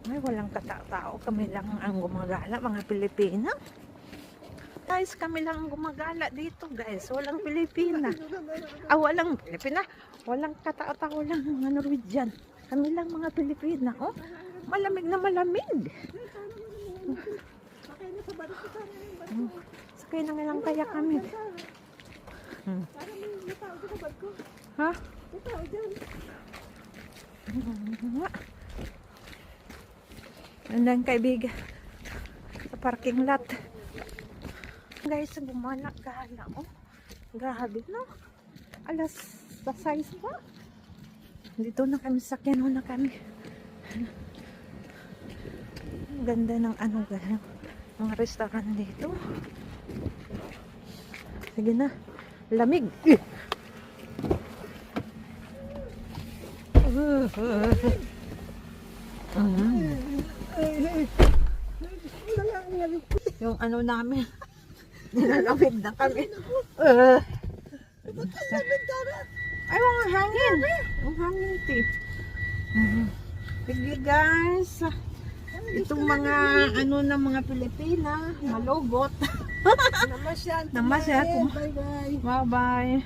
Ay, walang katao. Kami lang ang gumagala, mga Pilipina. Guys, kami lang ang gumagala dito, guys. Walang Pilipina. Walang Pilipina. Walang katao-tao lang mga Norwegian. Kami lang mga Pilipina. Oh, malamig na malamig. Sakay na lang kaya kami. Ha? Nandang kaibigan sa parking lot. Guys, gumana gala. Oh, grabe no. Alas 6 pa. Dito na kami, sakyan na kami. Ang ganda ng ano gala. Mga restaurant dito. Sige na. Lamig. Yung ano namin. Nilalamig na kami. Ay, mga hangin. Ang hangin, tip. Sige, guys. Itong mga ano ng mga Pilipina, malogot. Namasyal. Bye-bye. Bye-bye.